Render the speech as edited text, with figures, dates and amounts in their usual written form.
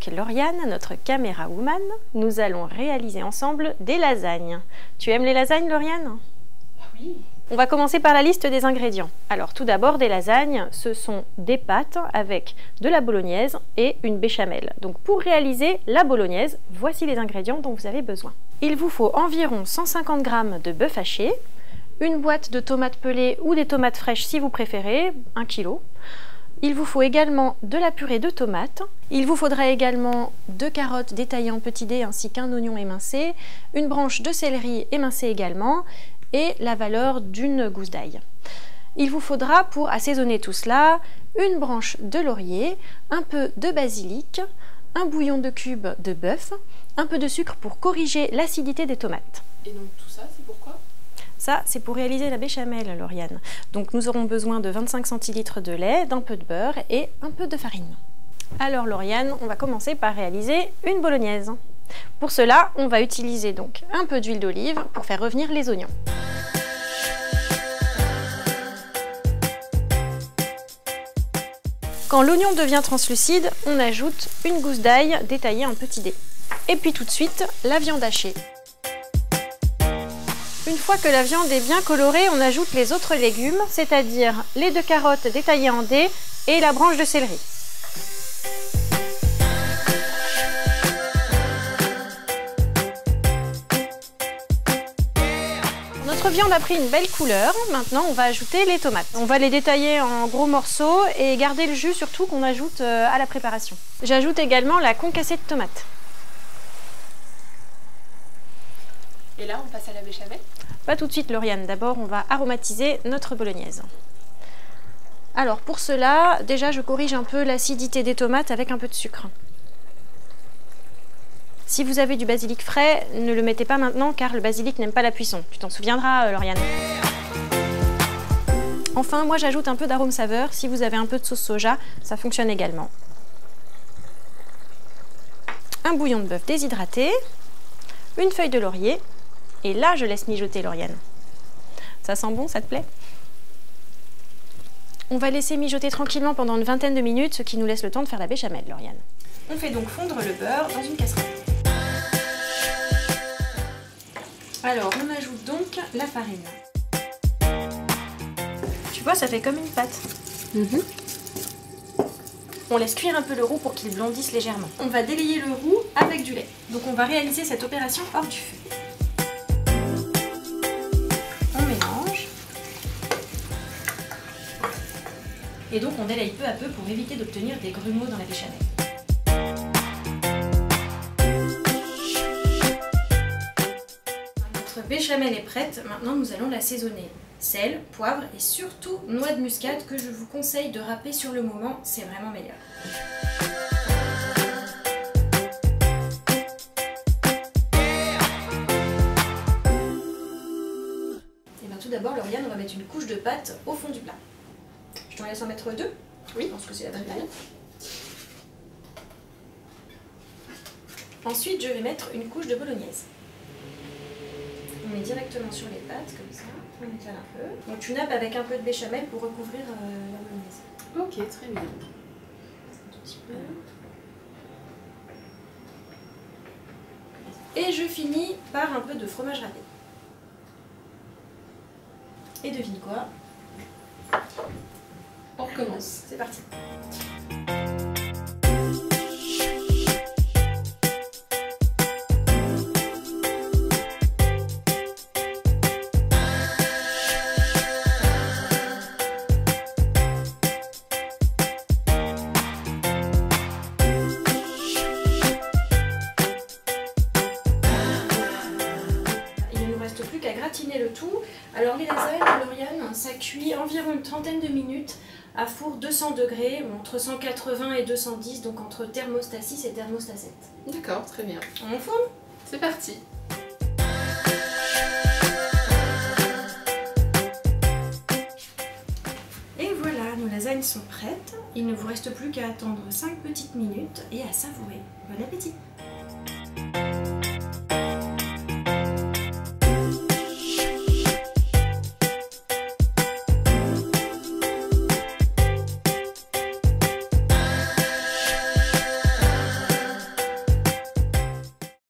avec Lauriane, notre caméra woman, nous allons réaliser ensemble des lasagnes. Tu aimes les lasagnes, Lauriane? Oui. On va commencer par la liste des ingrédients. Alors tout d'abord, des lasagnes, ce sont des pâtes avec de la bolognaise et une béchamel. Donc pour réaliser la bolognaise, voici les ingrédients dont vous avez besoin. Il vous faut environ 150 g de bœuf haché, une boîte de tomates pelées ou des tomates fraîches si vous préférez, 1 kg. Il vous faut également de la purée de tomates. Il vous faudra également 2 carottes détaillées en petits dés ainsi qu'un oignon émincé, une branche de céleri émincée également et la valeur d'une gousse d'ail. Il vous faudra pour assaisonner tout cela une branche de laurier, un peu de basilic, un bouillon de cubes de bœuf, un peu de sucre pour corriger l'acidité des tomates. Et donc tout ça, c'est pourquoi? Ça, c'est pour réaliser la béchamel, Lauriane. Donc nous aurons besoin de 25 centilitres de lait, d'un peu de beurre et un peu de farine. Alors Lauriane, on va commencer par réaliser une bolognaise. Pour cela, on va utiliser donc un peu d'huile d'olive pour faire revenir les oignons. Quand l'oignon devient translucide, on ajoute une gousse d'ail détaillée en petits dés. Et puis tout de suite, la viande hachée. Une fois que la viande est bien colorée, on ajoute les autres légumes, c'est-à-dire les 2 carottes détaillées en dés et la branche de céleri. Notre viande a pris une belle couleur, maintenant on va ajouter les tomates. On va les détailler en gros morceaux et garder le jus surtout qu'on ajoute à la préparation. J'ajoute également la concassée de tomates. Et là, on passe à la béchamel? Pas tout de suite, Lauriane. D'abord, on va aromatiser notre bolognaise. Alors, pour cela, déjà, je corrige un peu l'acidité des tomates avec un peu de sucre. Si vous avez du basilic frais, ne le mettez pas maintenant car le basilic n'aime pas la cuisson. Tu t'en souviendras, Lauriane. Enfin, moi, j'ajoute un peu d'arôme saveur. Si vous avez un peu de sauce soja, ça fonctionne également. Un bouillon de bœuf déshydraté, une feuille de laurier. Et là, je laisse mijoter, Lauriane. Ça sent bon, ça te plaît? On va laisser mijoter tranquillement pendant une vingtaine de minutes, ce qui nous laisse le temps de faire la béchamel, Lauriane. On fait donc fondre le beurre dans une casserole. Alors, on ajoute donc la farine. Tu vois, ça fait comme une pâte. On laisse cuire un peu le roux pour qu'il blondisse légèrement. On va délayer le roux avec du lait. Donc on va réaliser cette opération hors du feu. Et donc on délaye peu à peu pour éviter d'obtenir des grumeaux dans la béchamel. Notre béchamel est prête, maintenant nous allons l'assaisonner. Sel, poivre et surtout noix de muscade que je vous conseille de râper sur le moment, c'est vraiment meilleur. Et bien tout d'abord, Lauriane, on va mettre une couche de pâte au fond du plat. Je t'en laisse en mettre 2? Oui, je pense que c'est la bonne taille. Ensuite, je vais mettre une couche de bolognaise. On met directement sur les pâtes, comme ça. On étale un peu. Donc tu nappes avec un peu de béchamel pour recouvrir la bolognaise. Ok, très bien. Un tout petit peu. Et je finis par un peu de fromage râpé. Et devine quoi? On recommence. C'est parti. Il ne nous reste plus qu'à gratiner le tout. Alors les lasagnes, Lauriane, ça cuit environ une trentaine de minutes à four 200 degrés, entre 180 et 210, donc entre thermostat 6 et thermostat 7. D'accord, très bien. On fourne? C'est parti. Et voilà, nos lasagnes sont prêtes. Il ne vous reste plus qu'à attendre 5 petites minutes et à savourer. Bon appétit!